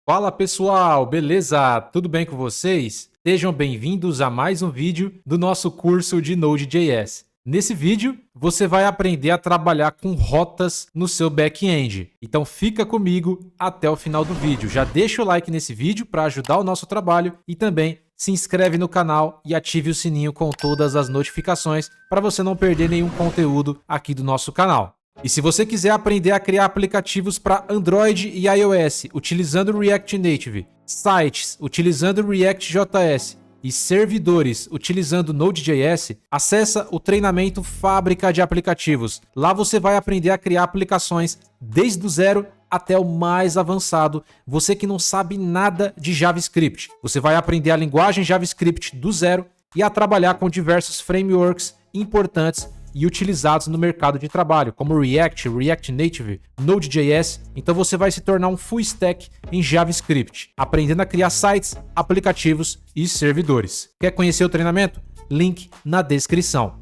Fala pessoal, beleza? Tudo bem com vocês? Sejam bem-vindos a mais um vídeo do nosso curso de Node.js. Nesse vídeo, você vai aprender a trabalhar com rotas no seu back-end. Então fica comigo até o final do vídeo. Já deixa o like nesse vídeo para ajudar o nosso trabalho e também se inscreve no canal e ative o sininho com todas as notificações para você não perder nenhum conteúdo aqui do nosso canal. E se você quiser aprender a criar aplicativos para Android e iOS utilizando React Native, sites utilizando React.js e servidores utilizando Node.js, acessa o treinamento Fábrica de Aplicativos. Lá você vai aprender a criar aplicações desde o zero até o mais avançado. Você que não sabe nada de JavaScript, você vai aprender a linguagem JavaScript do zero e a trabalhar com diversos frameworks importantes e utilizados no mercado de trabalho, como React, React Native, Node.js. Então você vai se tornar um full stack em JavaScript, aprendendo a criar sites, aplicativos e servidores. Quer conhecer o treinamento? Link na descrição.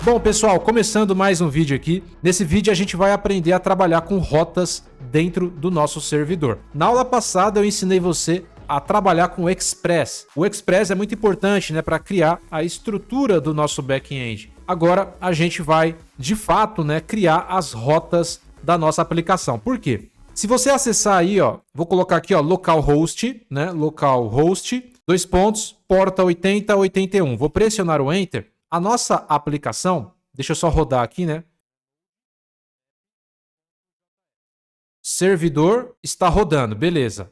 Bom, pessoal, começando mais um vídeo aqui. Nesse vídeo a gente vai aprender a trabalhar com rotas dentro do nosso servidor. Na aula passada eu ensinei você a trabalhar com o Express. O Express é muito importante, né, para criar a estrutura do nosso back-end. Agora a gente vai, de fato, né, criar as rotas da nossa aplicação. Por quê? Se você acessar aí, ó, vou colocar aqui, ó, localhost, né, localhost, porta 8081. Vou pressionar o Enter. A nossa aplicação, deixa eu só rodar aqui, né? Servidor está rodando, beleza.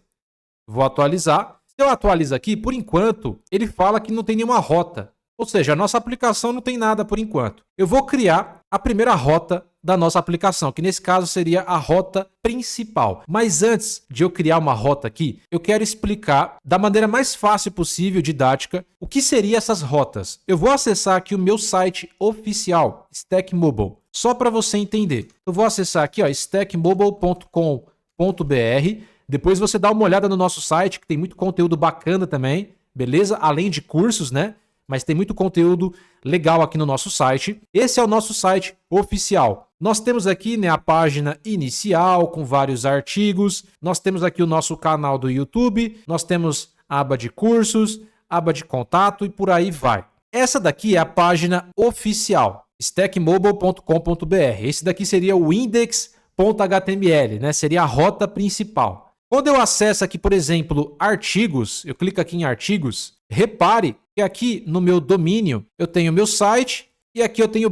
Vou atualizar. Se eu atualizar aqui, por enquanto, ele fala que não tem nenhuma rota. Ou seja, a nossa aplicação não tem nada por enquanto. Eu vou criar a primeira rota da nossa aplicação, que nesse caso seria a rota principal. Mas antes de eu criar uma rota aqui, eu quero explicar da maneira mais fácil possível, didática, o que seriam essas rotas. Eu vou acessar aqui o meu site oficial, Stack Mobile, só para você entender. Eu vou acessar aqui, ó, stackmobile.com.br. Depois você dá uma olhada no nosso site, que tem muito conteúdo bacana também, beleza? Além de cursos, né? Mas tem muito conteúdo legal aqui no nosso site. Esse é o nosso site oficial. Nós temos aqui, né, a página inicial com vários artigos. Nós temos aqui o nosso canal do YouTube. Nós temos a aba de cursos, aba de contato e por aí vai. Essa daqui é a página oficial, stackmobile.com.br. Esse daqui seria o index.html, né? Seria a rota principal. Quando eu acesso aqui, por exemplo, artigos, eu clico aqui em artigos, repare que aqui no meu domínio eu tenho meu site e aqui eu tenho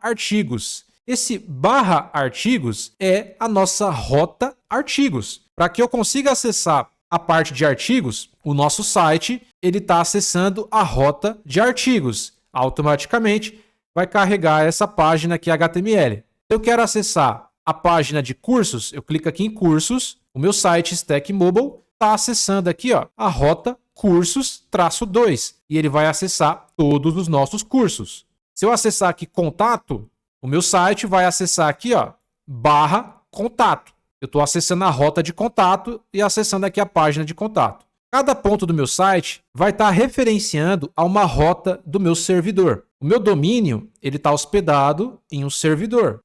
/artigos. Esse /artigos é a nossa rota artigos. Para que eu consiga acessar a parte de artigos, o nosso site ele está acessando a rota de artigos. Automaticamente vai carregar essa página aqui HTML. Se eu quero acessar a página de cursos, eu clico aqui em cursos. O meu site Stack Mobile está acessando aqui, ó, a rota cursos-2 e ele vai acessar todos os nossos cursos. Se eu acessar aqui contato, o meu site vai acessar aqui, ó, /contato. Eu estou acessando a rota de contato e acessando aqui a página de contato. Cada ponto do meu site vai estar referenciando a uma rota do meu servidor. O meu domínio ele está hospedado em um servidor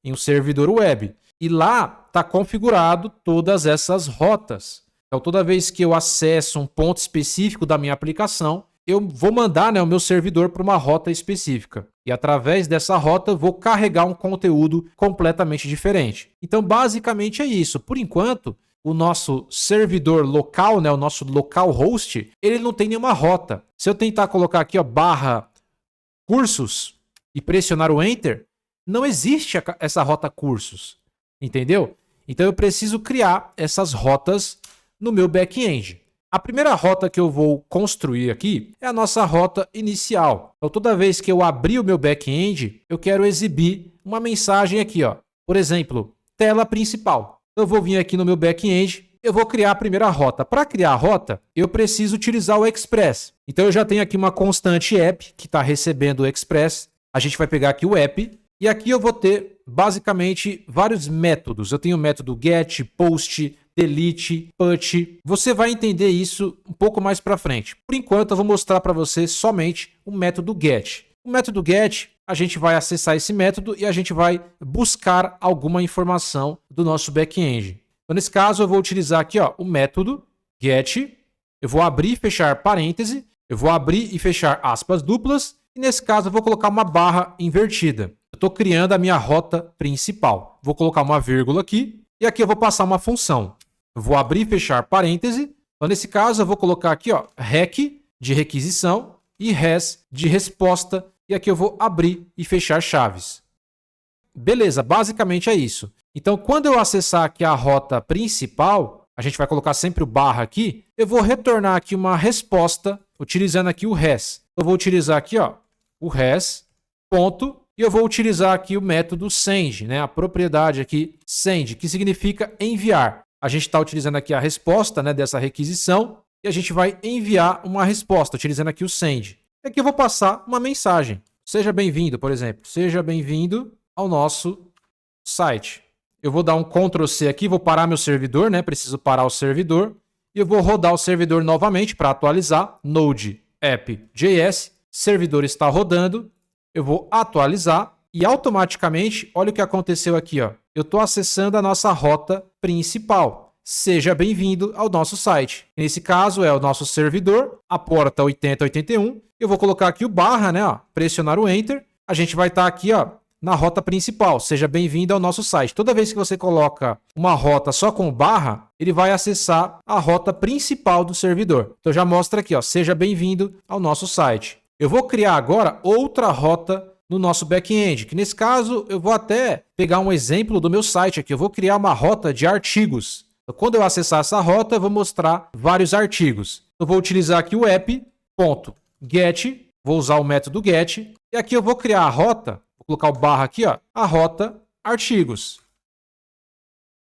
web. E lá está configurado todas essas rotas. Então, toda vez que eu acesso um ponto específico da minha aplicação, eu vou mandar, né, o meu servidor para uma rota específica. E através dessa rota, eu vou carregar um conteúdo completamente diferente. Então, basicamente é isso. Por enquanto, o nosso servidor local, né, o nosso localhost, ele não tem nenhuma rota. Se eu tentar colocar aqui, ó, /cursos e pressionar o Enter, não existe essa rota cursos. Entendeu? Então eu preciso criar essas rotas no meu back-end. A primeira rota que eu vou construir aqui é a nossa rota inicial. Então toda vez que eu abrir o meu back-end, eu quero exibir uma mensagem aqui, ó. Por exemplo, tela principal. Eu vou vir aqui no meu back-end, eu vou criar a primeira rota. Para criar a rota, eu preciso utilizar o Express. Então eu já tenho aqui uma constante app que está recebendo o Express. A gente vai pegar aqui o app e aqui eu vou ter basicamente vários métodos. Eu tenho o método get, post, delete, put. Você vai entender isso um pouco mais para frente. Por enquanto, eu vou mostrar para você somente o método get. O método get, a gente vai acessar esse método e a gente vai buscar alguma informação do nosso back-end. Então, nesse caso, eu vou utilizar aqui o método get. Eu vou abrir e fechar parêntese. Eu vou abrir e fechar aspas duplas. E nesse caso, eu vou colocar uma barra invertida. Eu estou criando a minha rota principal. Vou colocar uma vírgula aqui. E aqui eu vou passar uma função. Eu vou abrir e fechar parêntese. Então, nesse caso, eu vou colocar aqui rec de requisição e res de resposta. E aqui eu vou abrir e fechar chaves. Beleza, basicamente é isso. Então, quando eu acessar aqui a rota principal, a gente vai colocar sempre o barra aqui. Eu vou retornar aqui uma resposta utilizando aqui o res. Eu vou utilizar aqui o res, ponto, e eu vou utilizar aqui o método send, né? A propriedade aqui send, que significa enviar. A gente está utilizando aqui a resposta, né, dessa requisição e a gente vai enviar uma resposta utilizando aqui o send. E aqui eu vou passar uma mensagem. Seja bem-vindo, por exemplo. Seja bem-vindo ao nosso site. Eu vou dar um Ctrl+C aqui, vou parar meu servidor, né? Preciso parar o servidor. E eu vou rodar o servidor novamente para atualizar. Node app.js, servidor está rodando. Eu vou atualizar e automaticamente, olha o que aconteceu aqui, Eu estou acessando a nossa rota principal. Seja bem-vindo ao nosso site. Nesse caso é o nosso servidor, a porta 8081. Eu vou colocar aqui o barra, né? Pressionar o Enter. A gente vai estar aqui, na rota principal. Seja bem-vindo ao nosso site. Toda vez que você coloca uma rota só com barra, ele vai acessar a rota principal do servidor. Então já mostra aqui, seja bem-vindo ao nosso site. Eu vou criar agora outra rota no nosso back-end, que nesse caso eu vou até pegar um exemplo do meu site aqui. Eu vou criar uma rota de artigos. Então, quando eu acessar essa rota, eu vou mostrar vários artigos. Eu vou utilizar aqui o app.get, vou usar o método get, e aqui eu vou criar a rota, vou colocar o barra aqui, a rota artigos.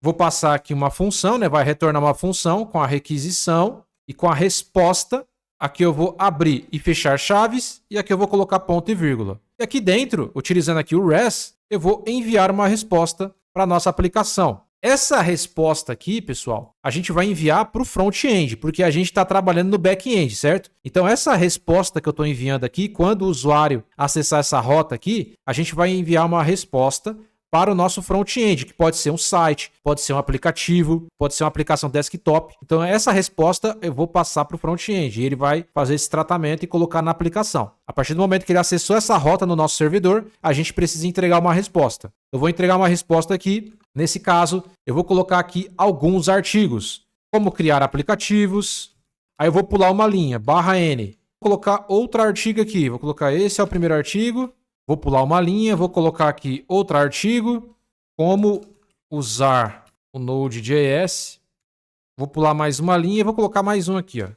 Vou passar aqui uma função, né? Vai retornar uma função com a requisição e com a resposta. Aqui eu vou abrir e fechar chaves e aqui eu vou colocar ponto e vírgula. E aqui dentro, utilizando aqui o res, eu vou enviar uma resposta para a nossa aplicação. Essa resposta aqui, pessoal, a gente vai enviar para o front-end, porque a gente está trabalhando no back-end, certo? Então, essa resposta que eu estou enviando aqui, quando o usuário acessar essa rota aqui, a gente vai enviar uma resposta para o nosso front-end, que pode ser um site, pode ser um aplicativo, pode ser uma aplicação desktop. Então, essa resposta eu vou passar para o front-end e ele vai fazer esse tratamento e colocar na aplicação. A partir do momento que ele acessou essa rota no nosso servidor, a gente precisa entregar uma resposta. Eu vou entregar uma resposta aqui. Nesse caso, eu vou colocar aqui alguns artigos, como criar aplicativos. Aí eu vou pular uma linha, /n. Vou colocar outro artigo aqui. Vou colocar esse é o primeiro artigo. Vou pular uma linha, vou colocar aqui outro artigo, como usar o Node.js. Vou pular mais uma linha e vou colocar mais um aqui,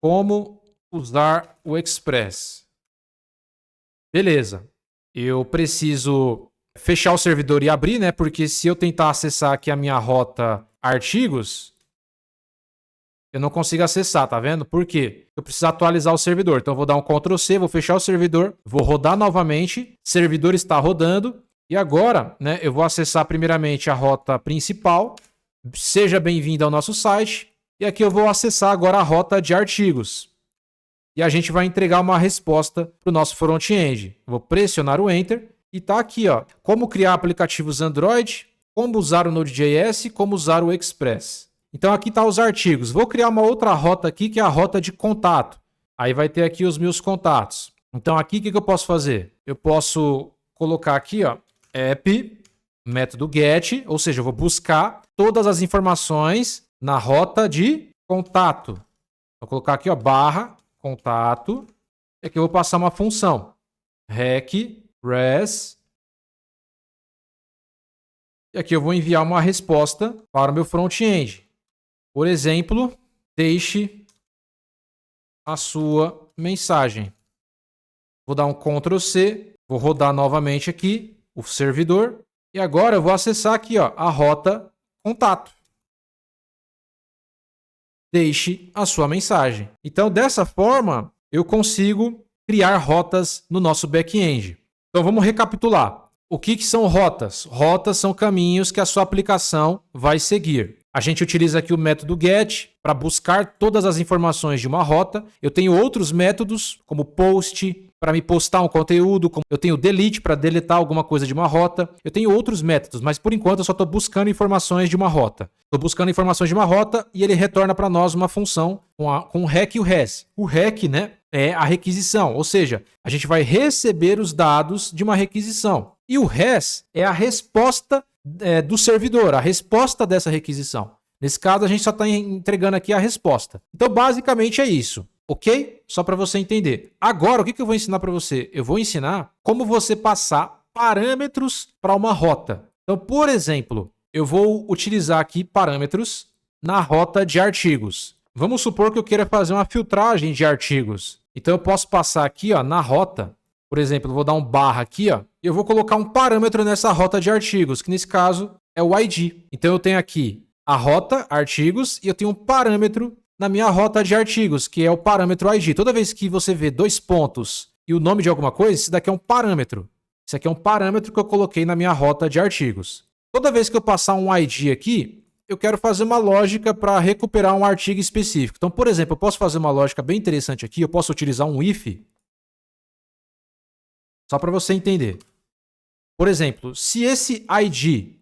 como usar o Express. Beleza. Eu preciso fechar o servidor e abrir, né? Porque se eu tentar acessar aqui a minha rota artigos, eu não consigo acessar, tá vendo? Por quê? Eu preciso atualizar o servidor. Então, eu vou dar um Ctrl+C, vou fechar o servidor, vou rodar novamente, servidor está rodando, e agora, né, eu vou acessar primeiramente a rota principal, seja bem-vindo ao nosso site, e aqui eu vou acessar agora a rota de artigos. E a gente vai entregar uma resposta para o nosso front-end. Vou pressionar o Enter, e tá aqui, como criar aplicativos Android, como usar o Node.js, como usar o Express. Então aqui tá os artigos. Vou criar uma outra rota aqui, que é a rota de contato. Aí vai ter aqui os meus contatos. Então aqui o que eu posso fazer? Eu posso colocar aqui, app, método get, ou seja, eu vou buscar todas as informações na rota de contato. Vou colocar aqui, barra, contato. E aqui eu vou passar uma função. Rec, res. E aqui eu vou enviar uma resposta para o meu front-end. Por exemplo, deixe a sua mensagem. Vou dar um Ctrl+C, vou rodar novamente aqui o servidor. E agora eu vou acessar aqui, a rota contato. Deixe a sua mensagem. Então, dessa forma, eu consigo criar rotas no nosso back-end. Então, vamos recapitular. O que são rotas? Rotas são caminhos que a sua aplicação vai seguir. A gente utiliza aqui o método get para buscar todas as informações de uma rota. Eu tenho outros métodos, como post, para me postar um conteúdo. Eu tenho delete para deletar alguma coisa de uma rota. Eu tenho outros métodos, mas por enquanto eu só estou buscando informações de uma rota. Estou buscando informações de uma rota e ele retorna para nós uma função com o REQ e o RES. O REQ, né, é a requisição, ou seja, a gente vai receber os dados de uma requisição. E o RES é a resposta do servidor, a resposta dessa requisição. Nesse caso, a gente só está entregando aqui a resposta. Então, basicamente é isso, ok? Só para você entender. Agora, o que eu vou ensinar para você? Eu vou ensinar como você passar parâmetros para uma rota. Então, por exemplo, eu vou utilizar aqui parâmetros na rota de artigos. Vamos supor que eu queira fazer uma filtragem de artigos. Então, eu posso passar aqui ó, na rota. Por exemplo, eu vou dar um barra aqui, ó, e eu vou colocar um parâmetro nessa rota de artigos, que nesse caso é o ID. Então eu tenho aqui a rota artigos e eu tenho um parâmetro na minha rota de artigos, que é o parâmetro ID. Toda vez que você vê 2 pontos e o nome de alguma coisa, isso daqui é um parâmetro. Isso aqui é um parâmetro que eu coloquei na minha rota de artigos. Toda vez que eu passar um ID aqui, eu quero fazer uma lógica para recuperar um artigo específico. Então, por exemplo, eu posso fazer uma lógica bem interessante aqui, eu posso utilizar um if. Só para você entender. Por exemplo, se esse ID,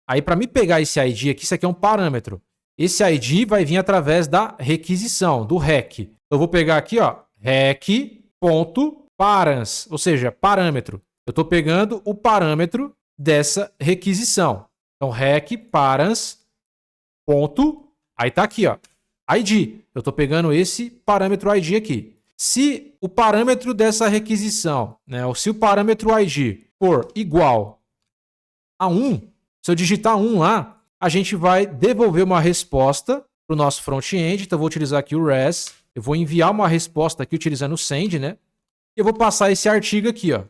aí para me pegar esse ID aqui, isso aqui é um parâmetro. Esse ID vai vir através da requisição, do REQ. Eu vou pegar aqui, ó, REQ.params, ou seja, parâmetro. Eu estou pegando o parâmetro dessa requisição. Então, REQ.params. Aí está aqui, ó, ID. Eu estou pegando esse parâmetro ID aqui. Se o parâmetro dessa requisição, né, ou se o parâmetro ID for igual a 1, se eu digitar 1 lá, a gente vai devolver uma resposta para o nosso front-end. Então, eu vou utilizar aqui o REST. Eu vou enviar uma resposta aqui utilizando o send, né? E eu vou passar esse artigo aqui, ó.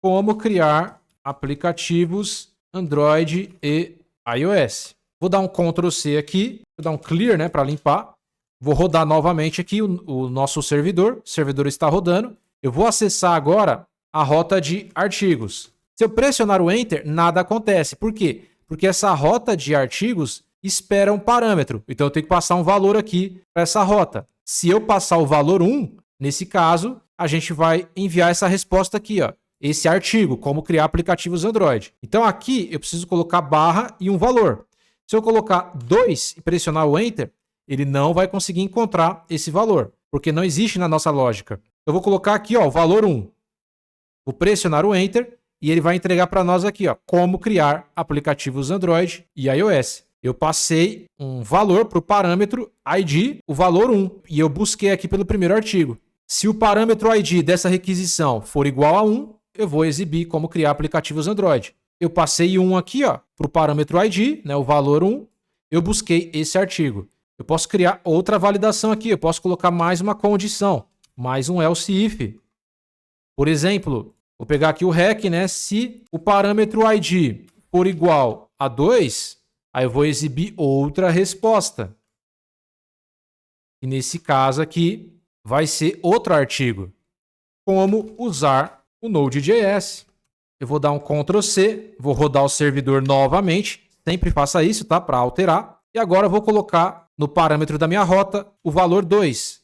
Como criar aplicativos Android e iOS. Vou dar um Ctrl+C aqui, vou dar um clear, né, para limpar. Vou rodar novamente aqui o nosso servidor. O servidor está rodando. Eu vou acessar agora a rota de artigos. Se eu pressionar o Enter, nada acontece. Por quê? Porque essa rota de artigos espera um parâmetro. Então eu tenho que passar um valor aqui para essa rota. Se eu passar o valor 1, nesse caso, a gente vai enviar essa resposta aqui, ó. Esse artigo, como criar aplicativos Android. Então aqui eu preciso colocar barra e um valor. Se eu colocar 2 e pressionar o Enter, ele não vai conseguir encontrar esse valor, porque não existe na nossa lógica. Eu vou colocar aqui, ó, o valor 1. Vou pressionar o Enter e ele vai entregar para nós aqui, ó, como criar aplicativos Android e iOS. Eu passei um valor para o parâmetro ID, o valor 1, e eu busquei aqui pelo primeiro artigo. Se o parâmetro ID dessa requisição for igual a 1, eu vou exibir como criar aplicativos Android. Eu passei 1 aqui, ó, para o parâmetro ID, né, o valor 1, eu busquei esse artigo. Eu posso criar outra validação aqui. Eu posso colocar mais uma condição. Mais um else if. Por exemplo, vou pegar aqui o REQ, né? Se o parâmetro ID for igual a 2, aí eu vou exibir outra resposta. E nesse caso aqui, vai ser outro artigo. Como usar o Node.js. Eu vou dar um Ctrl+C, vou rodar o servidor novamente. Sempre faça isso, tá? Para alterar. E agora eu vou colocar no parâmetro da minha rota o valor 2.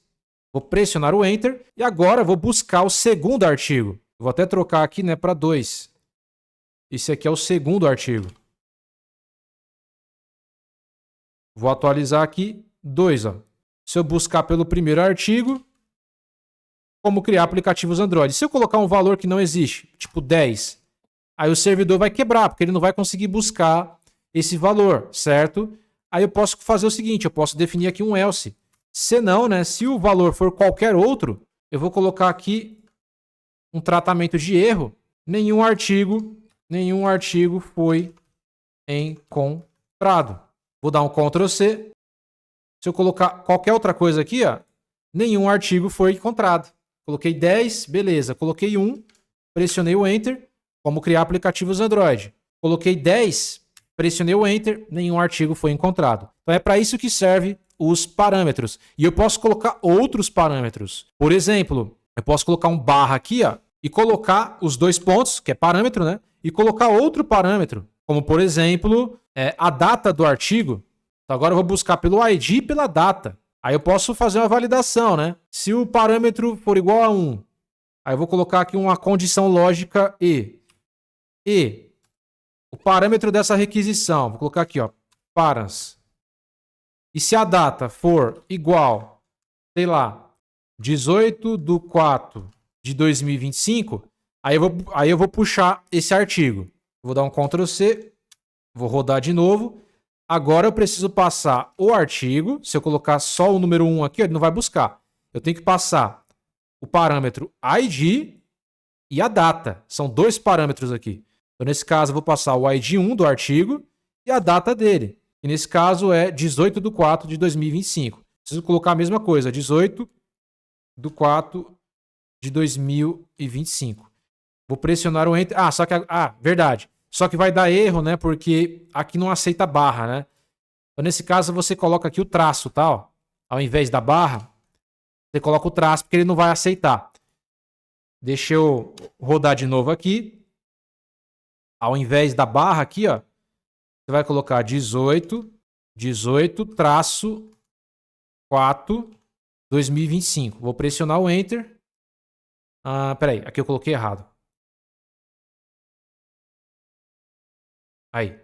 Vou pressionar o Enter e agora eu vou buscar o segundo artigo. Eu vou até trocar aqui, né, para 2. Esse aqui é o segundo artigo. Vou atualizar aqui 2. Ó. Se eu buscar pelo primeiro artigo, como criar aplicativos Android. Se eu colocar um valor que não existe, tipo 10, aí o servidor vai quebrar, porque ele não vai conseguir buscar esse valor, certo? Aí eu posso fazer o seguinte, eu posso definir aqui um else. Se não, né, se o valor for qualquer outro, eu vou colocar aqui um tratamento de erro. Nenhum artigo foi encontrado. Vou dar um Ctrl+C. Se eu colocar qualquer outra coisa aqui, ó, nenhum artigo foi encontrado. Coloquei 10, beleza. Coloquei 1, pressionei o Enter, como criar aplicativos Android. Coloquei 10, pressionei o Enter, nenhum artigo foi encontrado. Então é para isso que serve os parâmetros. E eu posso colocar outros parâmetros. Por exemplo, eu posso colocar um barra aqui, ó, e colocar os 2 pontos, que é parâmetro, né? e colocar outro parâmetro, como por exemplo, a data do artigo. Então agora eu vou buscar pelo ID e pela data. Aí eu posso fazer uma validação, né? Se o parâmetro for igual a 1, aí eu vou colocar aqui uma condição lógica e o parâmetro dessa requisição, vou colocar aqui, ó, params. E se a data for igual, sei lá, 18/4/2025, aí eu vou puxar esse artigo. Vou dar um Ctrl C, vou rodar de novo. Agora eu preciso passar o artigo. Se eu colocar só o número 1 aqui, ele não vai buscar. Eu tenho que passar o parâmetro ID e a data. São dois parâmetros aqui. Então, nesse caso, eu vou passar o ID1 do artigo e a data dele. E nesse caso é 18/4/2025. Preciso colocar a mesma coisa, 18/4/2025. Vou pressionar o Enter. Verdade. Só que vai dar erro, né? Porque aqui não aceita barra, né? Então, nesse caso, você coloca aqui o traço, tá? Ó. Ao invés da barra, você coloca o traço, porque ele não vai aceitar. Deixa eu rodar de novo aqui. Ao invés da barra aqui, ó, você vai colocar 18/4/2025. Vou pressionar o Enter. Peraí, aqui eu coloquei errado. Aí.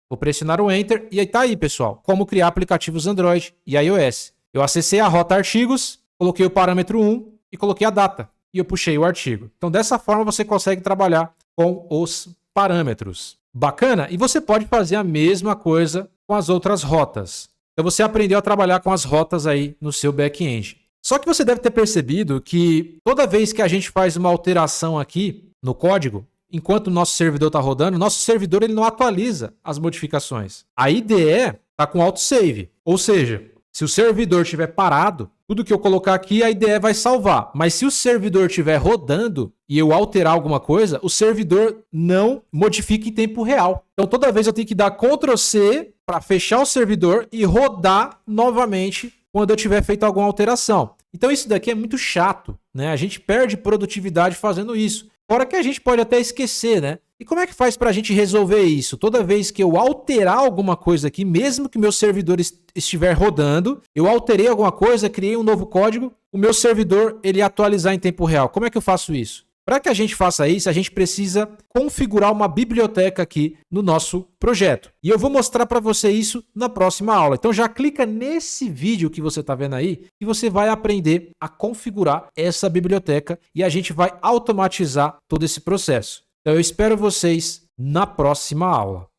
Vou pressionar o Enter e aí tá aí, pessoal. Como criar aplicativos Android e iOS. Eu acessei a rota artigos, coloquei o parâmetro 1 e coloquei a data. E eu puxei o artigo. Então, dessa forma, você consegue trabalhar com os parâmetros. Bacana? E você pode fazer a mesma coisa com as outras rotas. Então, você aprendeu a trabalhar com as rotas aí no seu back-end. Só que você deve ter percebido que toda vez que a gente faz uma alteração aqui no código, enquanto o nosso servidor está rodando, o nosso servidor ele não atualiza as modificações. A IDE está com autosave. Ou seja, se o servidor estiver parado, tudo que eu colocar aqui, a IDE vai salvar. Mas se o servidor estiver rodando e eu alterar alguma coisa, o servidor não modifica em tempo real. Então, toda vez eu tenho que dar Ctrl C para fechar o servidor e rodar novamente quando eu tiver feito alguma alteração. Então, isso daqui é muito chato, né? A gente perde produtividade fazendo isso. Fora que a gente pode até esquecer, né? E como é que faz para a gente resolver isso? Toda vez que eu alterar alguma coisa aqui, mesmo que meu servidor estiver rodando, eu alterei alguma coisa, criei um novo código, o meu servidor ele atualizar em tempo real. Como é que eu faço isso? Para que a gente faça isso, a gente precisa configurar uma biblioteca aqui no nosso projeto. E eu vou mostrar para você isso na próxima aula. Então já clica nesse vídeo que você está vendo aí e você vai aprender a configurar essa biblioteca e a gente vai automatizar todo esse processo. Então eu espero vocês na próxima aula.